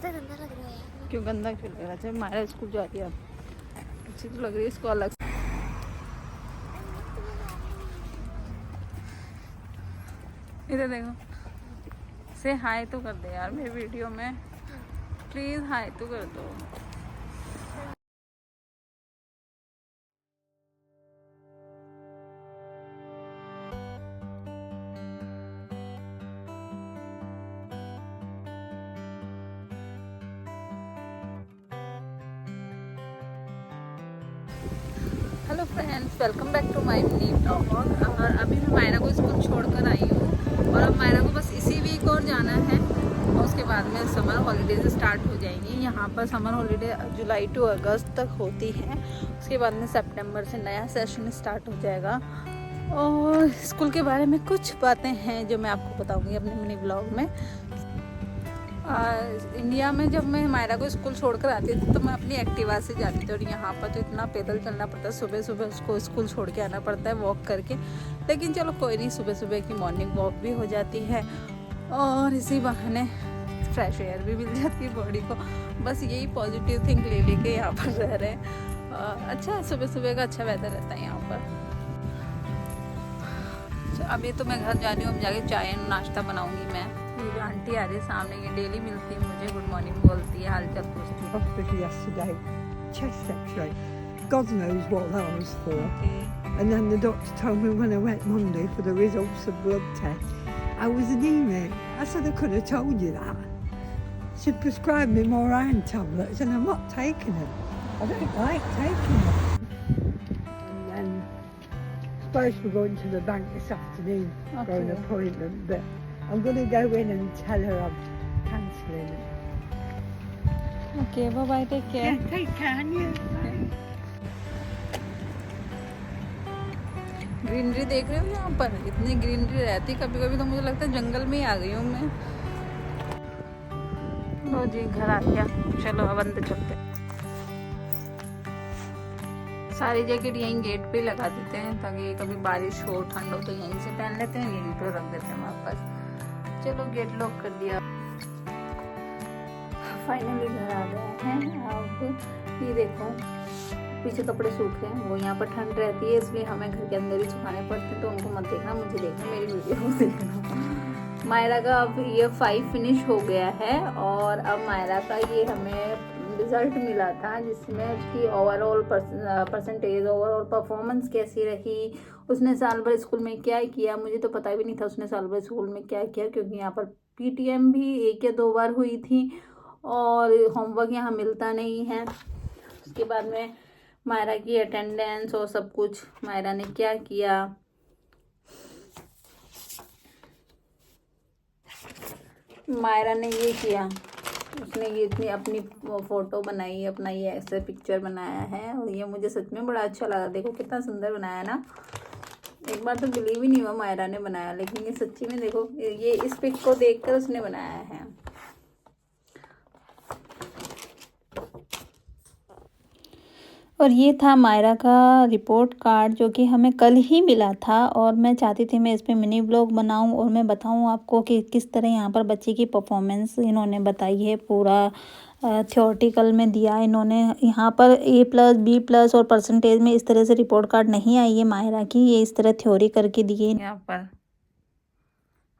कितना गंदा लग रहा है यार। क्यों गंदा क्यों लग रहा है? मायरा स्कूल जाती है अब, अच्छी तो लग रही है इसको अलग। इधर देखो, से हाय तो कर दे यार मेरी वीडियो में, प्लीज हाय तो कर दो। Hello friends, welcome back to my new blog. और अभी मैं मायरा को स्कूल छोड़कर आई हूँ और अब मायरा को बस इसी वीक और जाना है और उसके बाद में समर हॉलीडेज स्टार्ट हो जाएंगी। यहाँ पर समर हॉलीडे जुलाई टू अगस्त तक होती है, उसके बाद में सितंबर से नया सेशन स्टार्ट हो जाएगा। और स्कूल के बारे में कुछ बातें हैं जो मैं आपको बताऊँगी अपने मिनी ब्लॉग में। इंडिया में जब मैं मायरा को स्कूल छोड़कर आती थी तो मैं अपनी एक्टिवा से जाती थी और यहाँ पर तो इतना पैदल चलना पड़ता है, सुबह सुबह उसको स्कूल छोड़ के आना पड़ता है वॉक करके। लेकिन चलो कोई नहीं, सुबह सुबह की मॉर्निंग वॉक भी हो जाती है और इसी बहाने फ्रेश एयर भी मिल जाती है बॉडी को। बस यही पॉजिटिव थिंक ले लेके यहाँ पर रह रहे हैं। अच्छा, सुबह सुबह का अच्छा वेदर रहता है यहाँ पर। अभी तो मैं घर जा रही हूँ, अब जाके चाय नाश्ता बनाऊँगी मैं। ये आंटी आ रही सामने, ये डेली मिलती है मुझे, गुड मॉर्निंग बोलती है, हाल चाल पूछती है। Hospital yesterday, chest x-ray. God knows what that was for. And then the doctor told me when I went Monday for the results of blood test, I was anemic. I said I could have told you that. She prescribed me more iron tablets and I'm not taking them. I don't like taking them. And then supposed we're going to the bank this afternoon for an appointment, but I'm going to go in and tell her I'm cancelling it. Okay, bye bye, take care. Yeah, take care, and you. Greenery देख रहे हो यहाँ पर, इतनी greenery रहती, कभी कभी तो मुझे लगता है जंगल में ही आ गई हूँ मैं। लो जी, घर आ गया, चलो अब अंदर चलते। सारी जैकेट यहीं गेट पे लगा देते हैं ताकि कभी बारिश हो ठंड हो तो यहीं से पहन लेते हैं, यहीं पे रख देते हैं वापस। चलो गेट लॉक कर दिया, फाइनली घर आ गए हैं। अब ये देखो पीछे कपड़े सूख रहे हैं, वो यहाँ पर ठंड रहती है इसलिए हमें घर के अंदर ही सुखाने पड़ते हैं, तो उनको मत देखना, मुझे देखना, मेरी वीडियो को देखना। मायरा का अब ईयर 5 फिनिश हो गया है और अब मायरा का ये हमें रिजल्ट मिला था जिसमें उसकी ओवरऑल परसेंटेज, ओवरऑल परफॉर्मेंस कैसी रही, उसने साल भर स्कूल में क्या किया। मुझे तो पता भी नहीं था उसने साल भर स्कूल में क्या किया, क्योंकि यहाँ पर पीटीएम भी 1 या 2 बार हुई थी और होमवर्क यहाँ मिलता नहीं है। उसके बाद में मायरा की अटेंडेंस और सब कुछ, मायरा ने क्या किया। मायरा ने ये किया, उसने ये इतनी अपनी फ़ोटो बनाई, अपना ये ऐसे पिक्चर बनाया है और ये मुझे सच में बड़ा अच्छा लगा। देखो कितना सुंदर बनाया ना, एक बार तो बिलीव ही नहीं हुआ मायरा ने बनाया, लेकिन ये सच्ची में देखो, ये इस पिक को देखकर उसने बनाया है। और ये था मायरा का रिपोर्ट कार्ड जो कि हमें कल ही मिला था और मैं चाहती थी मैं इस पे मिनी ब्लॉग बनाऊं और मैं बताऊं आपको कि किस तरह यहाँ पर बच्चे की परफॉर्मेंस इन्होंने बताई है। पूरा थ्योरेटिकल में दिया इन्होंने, यहाँ पर A+, B+ और परसेंटेज में इस तरह से रिपोर्ट कार्ड नहीं आई है मायरा की, ये इस तरह थ्योरी करके दिए। यहाँ पर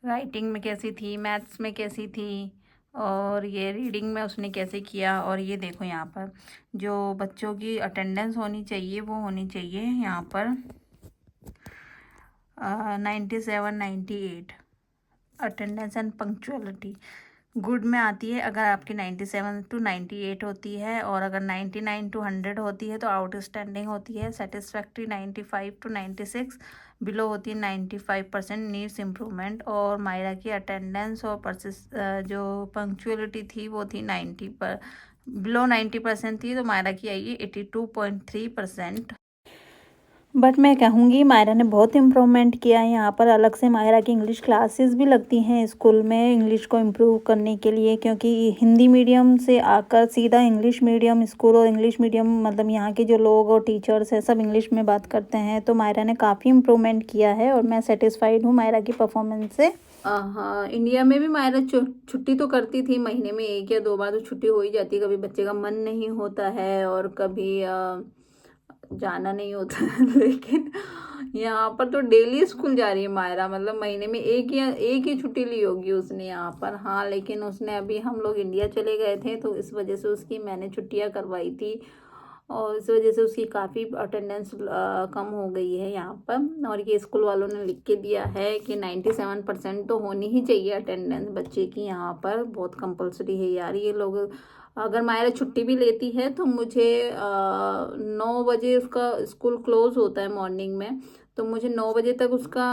राइटिंग में कैसी थी, मैथ्स में कैसी थी और ये रीडिंग में उसने कैसे किया। और ये देखो यहाँ पर जो बच्चों की अटेंडेंस होनी चाहिए वो होनी चाहिए यहाँ पर 97, 98 अटेंडेंस एंड पंक्चुअलिटी गुड में आती है अगर आपकी 97 to 98 होती है, और अगर 99 to 100 होती है तो आउटस्टैंडिंग होती है। सेटिस्फैक्ट्री 95 to 96, बिलो होती है 95%, नीड्स इम्प्रूवमेंट। और मायरा की अटेंडेंस और जो पंक्चुअलिटी थी वो थी 90 पर, बिलो 90% थी, तो मायरा की आई है 82.3%। बट मैं कहूँगी मायरा ने बहुत इम्प्रूवमेंट किया है। यहाँ पर अलग से मायरा की इंग्लिश क्लासेस भी लगती हैं स्कूल में इंग्लिश को इम्प्रूव करने के लिए, क्योंकि हिंदी मीडियम से आकर सीधा इंग्लिश मीडियम स्कूल, और इंग्लिश मीडियम मतलब यहाँ के जो लोग और टीचर्स हैं सब इंग्लिश में बात करते हैं। तो मायरा ने काफ़ी इम्प्रूवमेंट किया है और मैं सेटिस्फाइड हूँ मायरा की परफॉर्मेंस से। हाँ, इंडिया में भी मायरा छुट्टी तो करती थी, महीने में 1 या 2 बार तो छुट्टी हो ही जाती है। कभी बच्चे का मन नहीं होता है और कभी जाना नहीं होता है लेकिन यहाँ पर तो डेली स्कूल जा रही है मायरा, मतलब महीने में एक ही छुट्टी ली होगी उसने यहाँ पर। हाँ, लेकिन उसने अभी हम लोग इंडिया चले गए थे तो इस वजह से उसकी मैंने छुट्टियाँ करवाई थी और इस वजह से उसकी काफ़ी अटेंडेंस कम हो गई है यहाँ पर। और ये स्कूल वालों ने लिख के दिया है कि 97% तो होनी ही चाहिए अटेंडेंस बच्चे की यहाँ पर, बहुत कंपलसरी है यार। ये लोग अगर मायरा छुट्टी भी लेती है तो मुझे 9 बजे उसका स्कूल क्लोज होता है मॉर्निंग में, तो मुझे 9 बजे तक उसका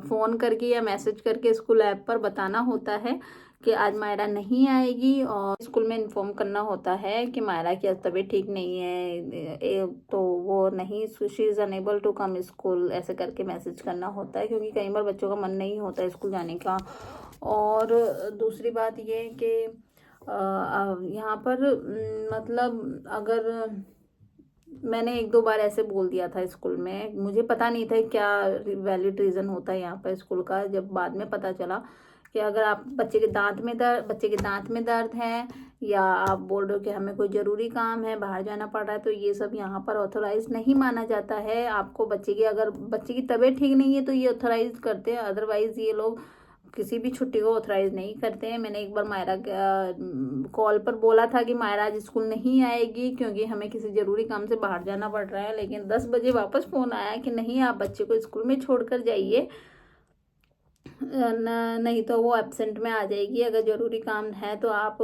फ़ोन करके या मैसेज करके स्कूल ऐप पर बताना होता है कि आज मायरा नहीं आएगी, और स्कूल में इन्फॉर्म करना होता है कि मायरा की आज तबीयत ठीक नहीं है तो वो नहीं, she is unable to come school, ऐसे करके मैसेज करना होता है, क्योंकि कई बार बच्चों का मन नहीं होता है स्कूल जाने का। और दूसरी बात ये कि यहाँ पर मतलब अगर मैंने 1-2 बार ऐसे बोल दिया था स्कूल में, मुझे पता नहीं था क्या वैलिड रीज़न होता है यहाँ पर स्कूल का। जब बाद में पता चला कि अगर आप बच्चे के दांत में दर्द है, या आप बोल रहे हो कि हमें कोई ज़रूरी काम है, बाहर जाना पड़ रहा है, तो ये सब यहाँ पर ऑथोराइज नहीं माना जाता है। आपको अगर बच्चे की तबीयत ठीक नहीं है तो ये ऑथोराइज करते हैं, अदरवाइज़ ये लोग किसी भी छुट्टी को ऑथराइज नहीं करते हैं। मैंने एक बार मायरा कॉल पर बोला था कि मायरा आज स्कूल नहीं आएगी क्योंकि हमें किसी ज़रूरी काम से बाहर जाना पड़ रहा है, लेकिन 10 बजे वापस फ़ोन आया कि नहीं, आप बच्चे को स्कूल में छोड़कर जाइए, नहीं तो वो एब्सेंट में आ जाएगी। अगर ज़रूरी काम है तो आप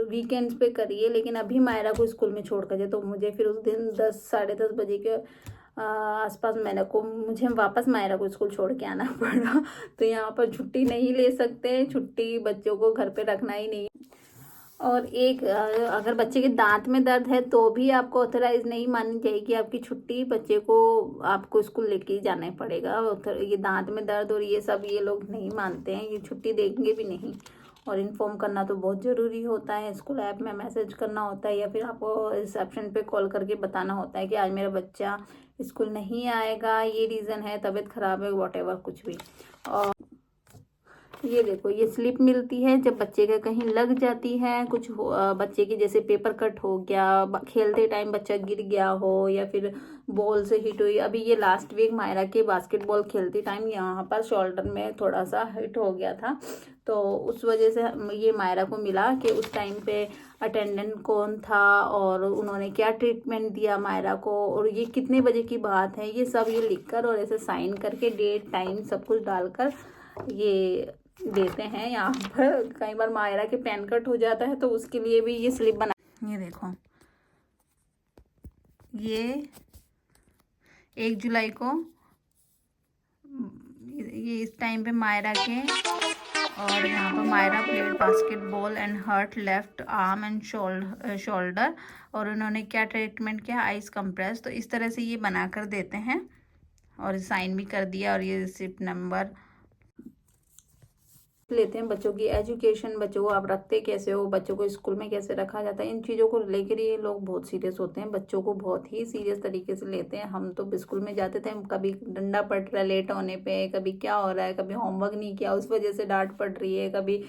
वीकेंड्स पे करिए, लेकिन अभी मायरा को स्कूल में छोड़ कर जाए। तो मुझे फिर उस दिन 10-10:30 बजे के आसपास मुझे वापस मायरा को स्कूल छोड़ के आना पड़ा। तो यहाँ पर छुट्टी नहीं ले सकते, छुट्टी बच्चों को घर पे रखना ही नहीं। और अगर बच्चे के दांत में दर्द है तो भी आपको ऑथराइज नहीं मानी जाएगी आपकी छुट्टी, बच्चे को आपको स्कूल लेके ही जाना पड़ेगा। ये दांत में दर्द और ये सब ये लोग नहीं मानते हैं, ये छुट्टी देंगे भी नहीं। और इन्फॉर्म करना तो बहुत ज़रूरी होता है, स्कूल ऐप में मैसेज करना होता है, या फिर आपको रिसेप्शन पे कॉल करके बताना होता है कि आज मेरा बच्चा स्कूल नहीं आएगा, ये रीज़न है, तबीयत ख़राब है, वॉटेवर कुछ भी। और ये देखो, ये स्लिप मिलती है जब बच्चे का कहीं लग जाती है कुछ बच्चे की जैसे पेपर कट हो गया, खेलते टाइम बच्चा गिर गया हो, या फिर बॉल से हिट हुई। अभी ये लास्ट वीक मायरा के बास्केटबॉल खेलते टाइम यहाँ पर शोल्डर में थोड़ा सा हिट हो गया था, तो उस वजह से ये मायरा को मिला कि उस टाइम पे अटेंडेंट कौन था और उन्होंने क्या ट्रीटमेंट दिया मायरा को, और ये कितने बजे की बात है, ये सब ये लिखकर और ऐसे साइन करके डेट टाइम सब कुछ डालकर ये देते हैं यहाँ पर। कई बार मायरा के पेन कट हो जाता है तो उसके लिए भी ये स्लिप बना, ये देखो, ये 1 जुलाई को ये इस टाइम पे मायरा के, और यहाँ पर Myra played basketball and hurt left arm and shoulder, और उन्होंने क्या ट्रीटमेंट किया, आइस कंप्रेस। तो इस तरह से ये बना कर देते हैं और साइन भी कर दिया, और ये रिसिप्ट नंबर लेते हैं। बच्चों की एजुकेशन, बच्चों को आप रखते कैसे हो, बच्चों को स्कूल में कैसे रखा जाता है, इन चीज़ों को लेकर ये लोग बहुत सीरियस होते हैं, बच्चों को बहुत ही सीरियस तरीके से लेते हैं। हम तो स्कूल में जाते थे, कभी डंडा पड़ रहा है लेट होने पे, कभी क्या हो रहा है, कभी होमवर्क नहीं किया उस वजह से डांट पड़ रही है, कभी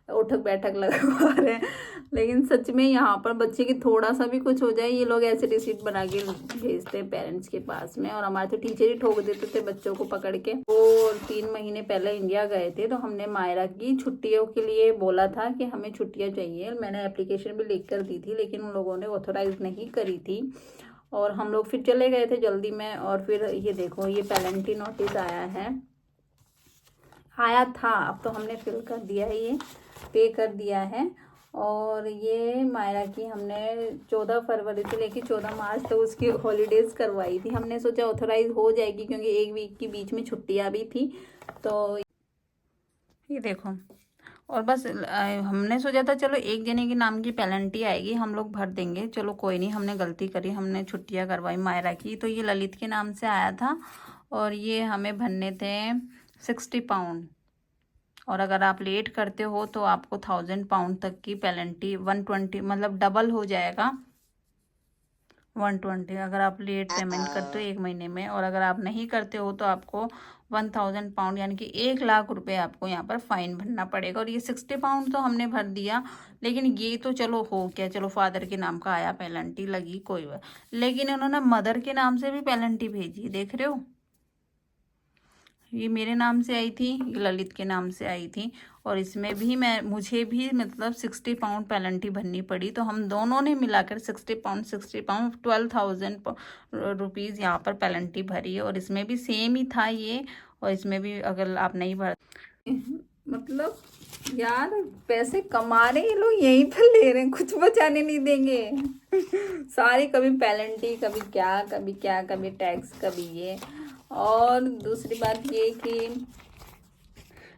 उठक बैठक लगवा रहे हैं। लेकिन सच में यहाँ पर बच्चे की थोड़ा सा भी कुछ हो जाए, ये लोग ऐसे रिसीप्ट बना के भेजते हैं पेरेंट्स के पास में, और हमारे तो टीचर ही ठोक देते थे बच्चों को पकड़ के। वो 3 महीने पहले इंडिया गए थे तो हमने मायरा की छुट्टियों के लिए बोला था कि हमें छुट्टियाँ चाहिए, मैंने एप्लीकेशन भी लिख कर दी थी, लेकिन उन लोगों ने ऑथोराइज नहीं करी थी, और हम लोग फिर चले गए थे जल्दी में। और फिर ये देखो, ये पेनल्टी नोटिस आया था, अब तो हमने फिल कर दिया है, ये पे कर दिया है। और ये मायरा की हमने 14 फरवरी से लेकर 14 मार्च तक उसकी हॉलीडेज़ करवाई थी। हमने सोचा ऑथोराइज हो जाएगी क्योंकि 1 वीक की बीच में छुट्टियां भी थी। तो ये देखो, और बस हमने सोचा था चलो एक जने के नाम की पेनल्टी आएगी, हम लोग भर देंगे, चलो कोई नहीं, हमने गलती करी, हमने छुट्टियां करवाई मायरा की। तो ये ललित के नाम से आया था और ये हमें भरने थे 60 पाउंड। और अगर आप लेट करते हो तो आपको 1000 पाउंड तक की पेनल्टी, 120 मतलब डबल हो जाएगा 120 अगर आप लेट पेमेंट करते हो 1 महीने में। और अगर आप नहीं करते हो तो आपको 1000 पाउंड यानी कि 1 लाख रुपए आपको यहाँ पर फाइन भरना पड़ेगा। और ये 60 पाउंड तो हमने भर दिया, लेकिन ये तो चलो हो गया, चलो फादर के नाम का आया, पेनल्टी लगी कोई बात। लेकिन उन्होंने मदर के नाम से भी पेनल्टी भेजी, देख रहे हो, ये मेरे नाम से आई थी, ये ललित के नाम से आई थी। और इसमें भी मुझे भी मतलब 60 पाउंड पेनल्टी भरनी पड़ी। तो हम दोनों ने मिलाकर 60 पाउंड 12,000 रुपीज़ यहाँ पर पेनल्टी भरी है। और इसमें भी सेम ही था ये, और इसमें भी अगर आप नहीं भर मतलब यार पैसे कमा रहे ये लोग, यहीं पर ले रहे हैं, कुछ बचाने नहीं देंगे। सारी कभी पेनल्टी, कभी क्या कभी क्या, कभी टैक्स, कभी ये। और दूसरी बात ये कि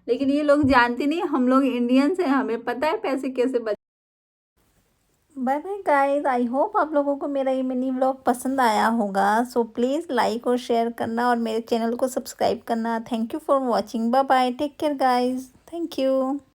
लेकिन ये लोग जानते नहीं, हम लोग इंडियंस हैं, हमें पता है पैसे कैसे बच। Bye bye guys, I hope आप लोगों को मेरा ये मिनी व्लॉग पसंद आया होगा। सो प्लीज़ लाइक और शेयर करना और मेरे चैनल को सब्सक्राइब करना। Thank you for watching, bye bye, take care guys, thank you.